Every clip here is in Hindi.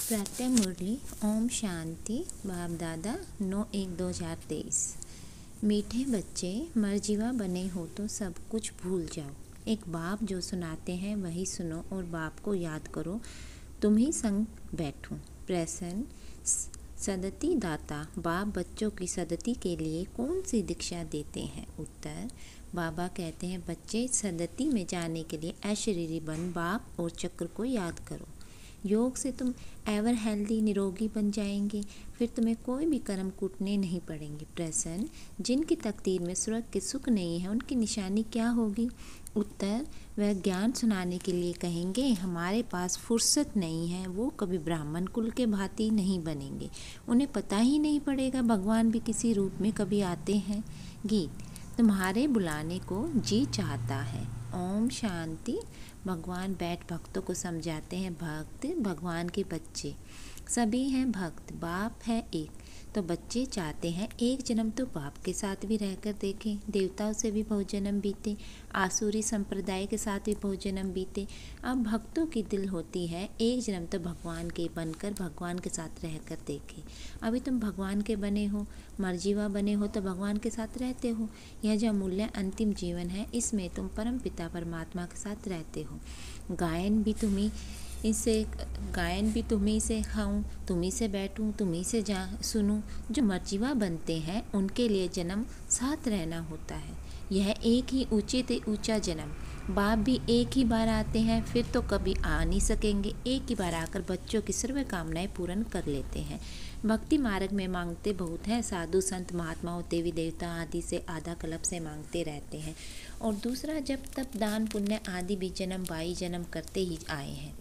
प्रातः मुरली। ओम शांति। बाप दादा 9/1/2023। मीठे बच्चे, मर्जीवा बने हो तो सब कुछ भूल जाओ। एक बाप जो सुनाते हैं वही सुनो और बाप को याद करो। तुम ही संग बैठो। प्रश्न, सदति दाता बाप बच्चों की सदति के लिए कौन सी दीक्षा देते हैं? उत्तर, बाबा कहते हैं बच्चे सदति में जाने के लिए अशरीरी बन बाप और चक्र को याद करो। योग से तुम एवर हेल्दी निरोगी बन जाएंगे। फिर तुम्हें कोई भी कर्म कूटने नहीं पड़ेंगे। प्रश्न, जिनकी तकदीर में स्वर्ग के सुख नहीं है उनकी निशानी क्या होगी? उत्तर, वह ज्ञान सुनाने के लिए कहेंगे हमारे पास फुर्सत नहीं है। वो कभी ब्राह्मण कुल के भांति नहीं बनेंगे। उन्हें पता ही नहीं पड़ेगा भगवान भी किसी रूप में कभी आते हैं। गीत, तुम्हारे बुलाने को जी चाहता है। ओम शांति। भगवान बैठ भक्तों को समझाते हैं भक्त भगवान के बच्चे सभी हैं भक्त, बाप है एक। तो बच्चे चाहते हैं एक जन्म तो बाप के साथ भी रहकर देखें। देवताओं से भी बहुत जन्म बीते, आसुरी संप्रदाय के साथ भी बहुत जन्म बीते। अब भक्तों की दिल होती है एक जन्म तो भगवान के बनकर भगवान के साथ रहकर देखें। अभी तुम भगवान के बने हो, मर्जीवा बने हो तो भगवान के साथ रहते हो। यह जो अमूल्य अंतिम जीवन है इसमें तुम परम पिता परमात्मा के साथ रहते हो। गायन भी तुम्ही से खाऊं, तुम्ही से बैठूं, तुम्ही से सुनूं। जो मर्जीवा बनते हैं उनके लिए जन्म साथ रहना होता है। यह एक ही ऊंचे से ऊंचा जन्म। बाप भी एक ही बार आते हैं, फिर तो कभी आ नहीं सकेंगे। एक ही बार आकर बच्चों की सर्व कामनाएं पूर्ण कर लेते हैं। भक्ति मार्ग में मांगते बहुत हैं। साधु संत महात्माओं देवी देवता आदि से आधा कल्प से मांगते रहते हैं। और दूसरा जब तब दान पुण्य आदि भी जन्म बाई जन्म करते ही आए हैं।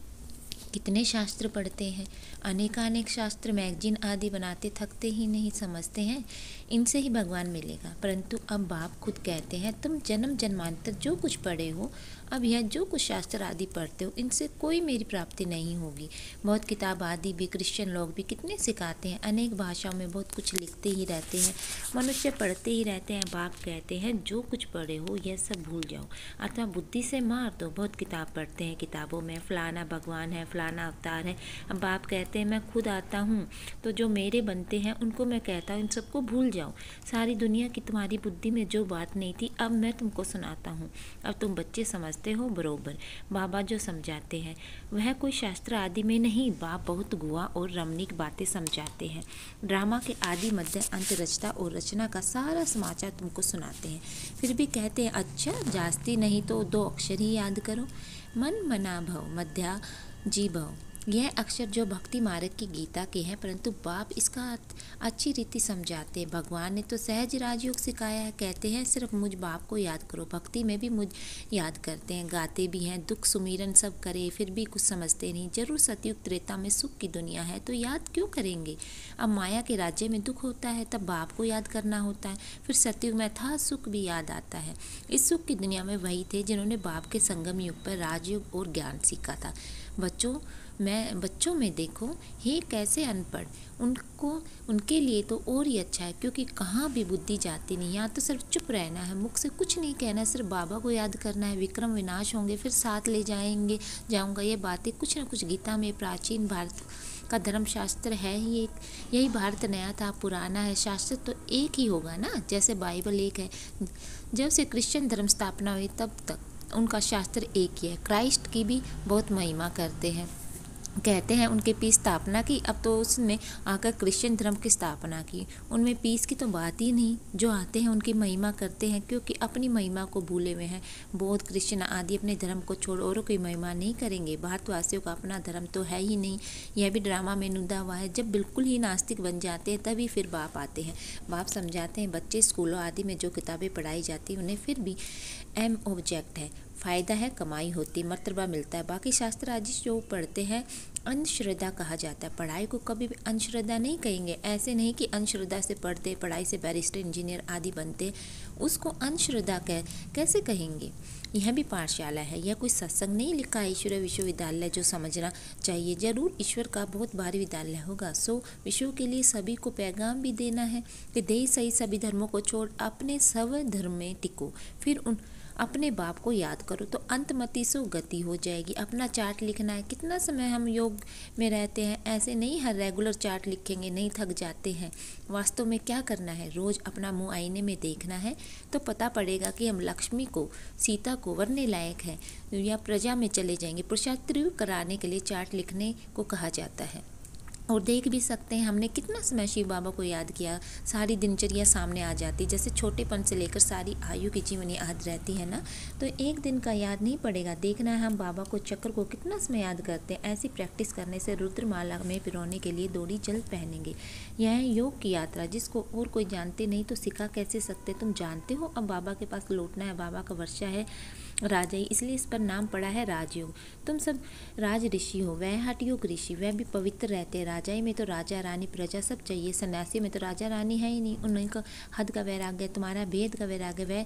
कितने शास्त्र पढ़ते हैं, अनेकानेक शास्त्र मैगजीन आदि बनाते थकते ही नहीं। समझते हैं इनसे ही भगवान मिलेगा। परंतु अब बाप खुद कहते हैं तुम जन्म जन्मांतर जो कुछ पढ़े हो, अब यह जो कुछ शास्त्र आदि पढ़ते हो इनसे कोई मेरी प्राप्ति नहीं होगी। बहुत किताब आदि भी क्रिश्चियन लोग भी कितने सिखाते हैं, अनेक भाषाओं में बहुत कुछ लिखते ही रहते हैं, मनुष्य पढ़ते ही रहते हैं। बाप कहते हैं जो कुछ पढ़े हो यह सब भूल जाओ अथवा बुद्धि से मार दो। बहुत किताब पढ़ते हैं, किताबों में फलाना भगवान है, फलाना अवतार है। अब बाप कहते हैं मैं खुद आता हूँ तो जो मेरे बनते हैं उनको मैं कहता हूँ इन सबको भूल जाओ। सारी दुनिया की तुम्हारी बुद्धि में जो बात नहीं थी अब मैं तुमको सुनाता हूँ। अब तुम बच्चे समझते हो बरोबर। बाबा जो समझाते हैं वह कोई शास्त्र आदि में नहीं। बाप बहुत गुआ और रमणीक बातें समझाते हैं। ड्रामा के आदि मध्य अंत रचता और रचना का सारा समाचार तुमको सुनाते हैं। फिर भी कहते हैं अच्छा जास्ती नहीं तो 2 अक्षर ही याद करो, मन मना भव मध्या जी भव। यह अक्षर जो भक्ति मार्ग की गीता के हैं, परंतु बाप इसका अच्छी रीति समझाते हैं। भगवान ने तो सहज राजयोग सिखाया है। कहते हैं सिर्फ मुझ बाप को याद करो। भक्ति में भी मुझ याद करते हैं, गाते भी हैं, दुख सुमिरन सब करे, फिर भी कुछ समझते नहीं। जरूर सतयुग त्रेता में सुख की दुनिया है तो याद क्यों करेंगे? अब माया के राज्य में दुख होता है तब बाप को याद करना होता है। फिर सतयुग में था सुख भी याद आता है। इस सुख की दुनिया में वही थे जिन्होंने बाप के संगम युग पर राजयोग और ज्ञान सीखा था। बच्चों में देखो हे कैसे अनपढ़, उनके लिए तो और ही अच्छा है, क्योंकि कहाँ भी बुद्धि जाती नहीं। यहाँ तो सिर्फ चुप रहना है, मुख से कुछ नहीं कहना, सिर्फ बाबा को याद करना है। विक्रम विनाश होंगे फिर साथ ले जाऊंगा। ये बातें कुछ न कुछ गीता में प्राचीन भारत का धर्म शास्त्र है ही एक। यही भारत नया था पुराना है, शास्त्र तो एक ही होगा ना। जैसे बाइबल एक है, जब से क्रिश्चियन धर्म स्थापना हुई तब तक उनका शास्त्र एक ही है। क्राइस्ट की भी बहुत महिमा करते हैं, कहते हैं उनके पीस स्थापना की। अब तो उसने आकर क्रिश्चियन धर्म की स्थापना की। उनमें पीस की तो बात ही नहीं। जो आते हैं उनकी महिमा करते हैं क्योंकि अपनी महिमा को भूले हुए हैं। बौद्ध क्रिश्चियन आदि अपने धर्म को छोड़ औरों की महिमा नहीं करेंगे। भारतवासियों का अपना धर्म तो है ही नहीं। यह भी ड्रामा में नुदा हुआ है। जब बिल्कुल ही नास्तिक बन जाते हैं तभी फिर बाप आते हैं। बाप समझाते हैं बच्चे स्कूलों आदि में जो किताबें पढ़ाई जाती हैं उन्हें फिर भी एम ऑब्जेक्ट है, फ़ायदा है, कमाई होती, मर्तबा मिलता है। बाकी शास्त्र आदि जो पढ़ते हैं अंधश्रद्धा कहा जाता है। पढ़ाई को कभी भी अंधश्रद्धा नहीं कहेंगे। ऐसे नहीं कि अंधश्रद्धा से पढ़ते पढ़ाई से बैरिस्टर इंजीनियर आदि बनते, उसको अंधश्रद्धा कैसे कहेंगे? यह भी पाठशाला है, यह कोई सत्संग नहीं लिखा है। ईश्वर विश्वविद्यालय जो समझना चाहिए, जरूर ईश्वर का बहुत भारी विद्यालय होगा। सो विश्व के लिए सभी को पैगाम भी देना है कि दे सही सभी धर्मों को छोड़ अपने स्व धर्म में टिको। फिर अपने बाप को याद करो तो अंतमति सो गति हो जाएगी। अपना चार्ट लिखना है, कितना समय हम योग में रहते हैं, ऐसे नहीं हर रेगुलर चार्ट लिखेंगे, नहीं थक जाते हैं। वास्तव में क्या करना है, रोज़ अपना मुंह आईने में देखना है तो पता पड़ेगा कि हम लक्ष्मी को, सीता को वरने लायक है या प्रजा में चले जाएंगे। पुरुषार्थ कराने के लिए चार्ट लिखने को कहा जाता है। और देख भी सकते हैं हमने कितना समय शिव बाबा को याद किया, सारी दिनचर्या सामने आ जाती, जैसे छोटेपन से लेकर सारी आयु की जीवनी याद रहती है ना। तो एक दिन का याद नहीं पड़ेगा, देखना है हम बाबा को, चक्र को कितना समय याद करते हैं। ऐसी प्रैक्टिस करने से रुद्रमाला में पिरोने के लिए डोरी जल्द पहनेंगे। यह है योग की यात्रा, जिसको और कोई जानते नहीं तो सिखा कैसे सकते। तुम जानते हो अब बाबा के पास लौटना है, बाबा का वर्षा है राजई, इसलिए इस पर नाम पड़ा है राजयोग। तुम सब राज ऋषि हो, वह हठयोग ऋषि, वह भी पवित्र रहते हैं। राजाई में तो राजा रानी प्रजा सब चाहिए, सन्यासी में तो राजा रानी है ही नहीं, उनका हद का वैराग्य, तुम्हारा भेद का वैराग्य, वह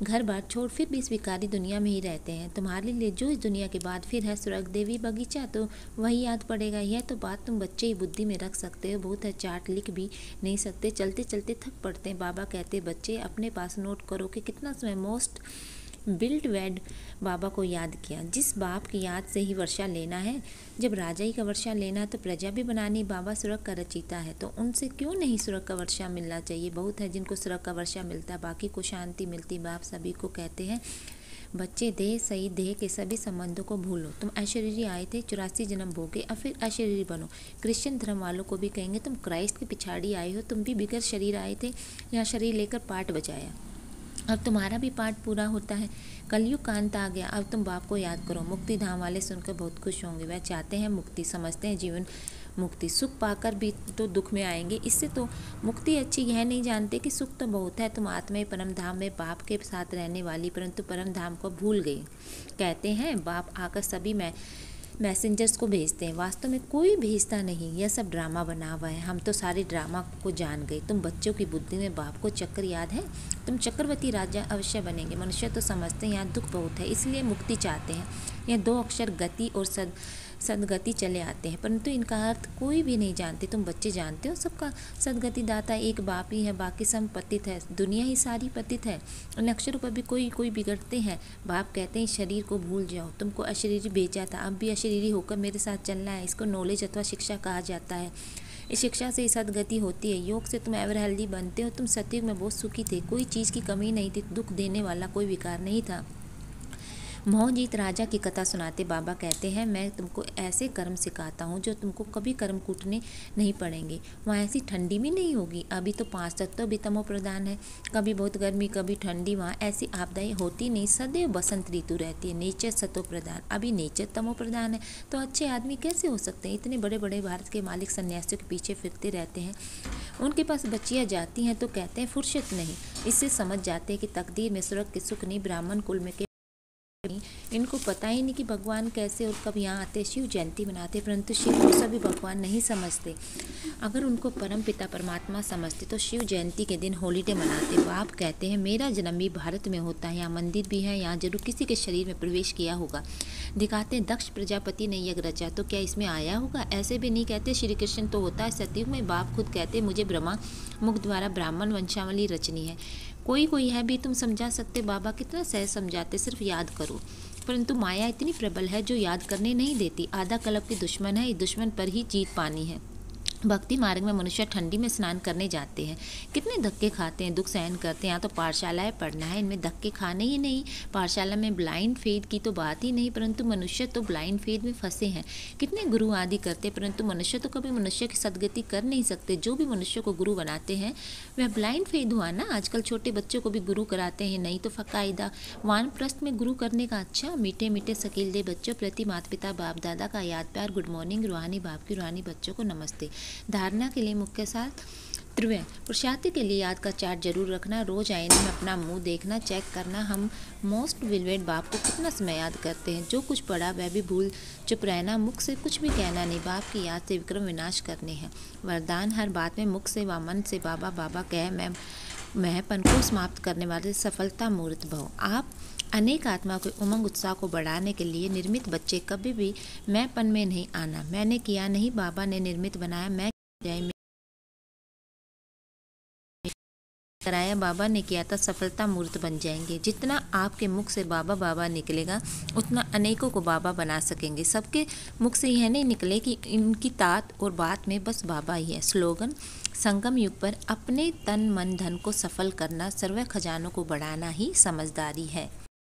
घर बार छोड़ फिर भी स्वीकारी दुनिया में ही रहते हैं। तुम्हारे लिए जो इस दुनिया के बाद फिर है स्वर्ग, देवी, बगीचा, तो वही याद पड़ेगा। यह तो बात तुम बच्चे ही बुद्धि में रख सकते हो, बहुत है, चार्ट लिख भी नहीं सकते, चलते चलते थक पड़ते हैं। बाबा कहते बच्चे अपने पास नोट करो कि कितना समय मोस्ट बिल्ट वेड बाबा को याद किया। जिस बाप की याद से ही वर्षा लेना है, जब राजाई का वर्षा लेना है तो प्रजा भी बनानी। बाबा स्वर्ग का रचयिता है तो उनसे क्यों नहीं स्वर्ग का वर्षा मिलना चाहिए। बहुत है जिनको स्वर्ग का वर्षा मिलता, बाकी को शांति मिलती। बाप सभी को कहते हैं बच्चे, देह सही देह के सभी संबंधों को भूलो। तुम अशरीरी आए थे, 84 जन्म भोगे, अब फिर अशरीरी बनो। क्रिश्चियन धर्म वालों को भी कहेंगे तुम क्राइस्ट के पिछाड़ी आए हो, तुम भी बिगड़ शरीर आए थे, यहाँ शरीर लेकर पाठ बजाया, अब तुम्हारा भी पाठ पूरा होता है। कलयुग का अंत आ गया, अब तुम बाप को याद करो। मुक्ति धाम वाले सुनकर बहुत खुश होंगे, वह चाहते हैं मुक्ति, समझते हैं जीवन मुक्ति। सुख पाकर भी तो दुख में आएंगे, इससे तो मुक्ति अच्छी। यह नहीं जानते कि सुख तो बहुत है। तुम आत्मा परम धाम में बाप के साथ रहने वाली, परंतु परम धाम को भूल गई। कहते हैं बाप आकर सभी मैसेंजर्स को भेजते हैं, वास्तव में कोई भेजता नहीं, यह सब ड्रामा बना हुआ है। हम तो सारे ड्रामा को जान गए। तुम बच्चों की बुद्धि में बाप को चक्र याद है, तुम चक्रवर्ती राजा अवश्य बनेंगे। मनुष्य तो समझते हैं यहाँ दुख बहुत है, इसलिए मुक्ति चाहते हैं। यह 2 अक्षर गति और सदगति चले आते हैं, परंतु इनका अर्थ कोई भी नहीं जानते। तुम बच्चे जानते हो सबका सदगति दाता एक बाप ही है, बाकी सब पतित है, दुनिया ही सारी पतित है। इन अक्षरों पर भी कोई बिगड़ते हैं। बाप कहते हैं शरीर को भूल जाओ, तुमको अशरीरी भेजा था, अब भी अशरीरी होकर मेरे साथ चलना है। इसको नॉलेज अथवा शिक्षा कहा जाता है। इस शिक्षा से सदगति होती है। योग से तुम एवर हेल्दी बनते हो। तुम सतयुग में बहुत सुखी थे, कोई चीज़ की कमी नहीं थी, दुख देने वाला कोई विकार नहीं था। मोहजीत राजा की कथा सुनाते बाबा कहते हैं मैं तुमको ऐसे कर्म सिखाता हूँ जो तुमको कभी कर्म कूटने नहीं पड़ेंगे। वहाँ ऐसी ठंडी भी नहीं होगी। अभी तो 5 तत्व भी तमो प्रधान है, कभी बहुत गर्मी कभी ठंडी। वहाँ ऐसी आपदाएं होती नहीं, सदैव बसंत ऋतु रहती है। नेचर सतो प्रधान, अभी नेचर तमो प्रधान है, तो अच्छे आदमी कैसे हो सकते हैं। इतने बड़े बड़े भारत के मालिक सन्यासियों के पीछे फिरते रहते हैं, उनके पास बच्चियाँ जाती हैं तो कहते हैं फुर्सत नहीं। इससे समझ जाते हैं कि तकदीर में स्वर्ग के सुख नहीं, ब्राह्मण कुल में के इनको पता ही नहीं कि भगवान कैसे और कब यहाँ आते। शिव जयंती मनाते, परंतु शिव को सभी भगवान नहीं समझते। अगर उनको परम पिता परमात्मा समझते तो शिव जयंती के दिन हॉलीडे मनाते। बाप कहते हैं मेरा जन्म भी भारत में होता है, यहाँ मंदिर भी है, यहाँ जरूर किसी के शरीर में प्रवेश किया होगा। दिखाते हैं दक्ष प्रजापति ने यज्ञ रचा, तो क्या इसमें आया होगा। ऐसे भी नहीं कहते श्री कृष्ण तो होता है सतयुग में। बाप खुद कहते मुझे ब्रह्मा मुख द्वारा ब्राह्मण वंशावली रचनी है। कोई है भी तुम समझा सकते। बाबा कितना सहज समझाते, सिर्फ याद करो। परंतु माया इतनी प्रबल है जो याद करने नहीं देती। आधा कल्प की दुश्मन है, इस दुश्मन पर ही जीत पानी है। भक्ति मार्ग में मनुष्य ठंडी में स्नान करने जाते हैं, कितने धक्के खाते हैं, दुख सहन करते हैं। यहाँ तो पाठशालाएं पढ़ना है, इनमें धक्के खाने ही नहीं। पाठशाला में ब्लाइंड फेथ की तो बात ही नहीं, परंतु मनुष्य तो ब्लाइंड फेथ में फंसे हैं। कितने गुरु आदि करते, परंतु मनुष्य तो कभी मनुष्य की सदगति कर नहीं सकते। जो भी मनुष्य को गुरु बनाते हैं वह ब्लाइंड फेथ हुआ ना। आजकल छोटे बच्चों को भी गुरु कराते हैं, नहीं तो फ़कायदा वानप्रस्थ में गुरु करने का। अच्छा, मीठे मीठे शकील बच्चों प्रति माता पिता बाप दादा का याद प्यार, गुड मॉर्निंग। रूहानी बाप की रूहानी बच्चों को नमस्ते। धारणा के लिए मुख्य साथ त्रिव्य पुरुषार्थ के लिए याद का चार्ट जरूर रखना। रोज आईने में अपना मुंह देखना, चेक करना हम मोस्ट विलवेड बाप को कितना समय याद करते हैं। जो कुछ पढ़ा वह भी भूल चुप रहना, मुख से कुछ भी कहना नहीं। बाप की याद से विक्रम विनाश करने हैं। वरदान हर बात में मुख से व मन से बाबा बाबा कह मैंपन को समाप्त करने वाले सफलता मूर्त भव। आप अनेक आत्मा के उमंग उत्साह को बढ़ाने के लिए निर्मित बच्चे कभी भी मैंपन में नहीं आना। मैंने किया नहीं, बाबा ने निर्मित बनाया, मैं कराया बाबा ने किया था, सफलता मूर्त बन जाएंगे। जितना आपके मुख से बाबा बाबा निकलेगा उतना अनेकों को बाबा बना सकेंगे। सबके मुख से यह नहीं निकले कि इनकी तात और बात में बस बाबा ही है। स्लोगन: संगम युग पर अपने तन मन धन को सफल करना, सर्व खजानों को बढ़ाना ही समझदारी है।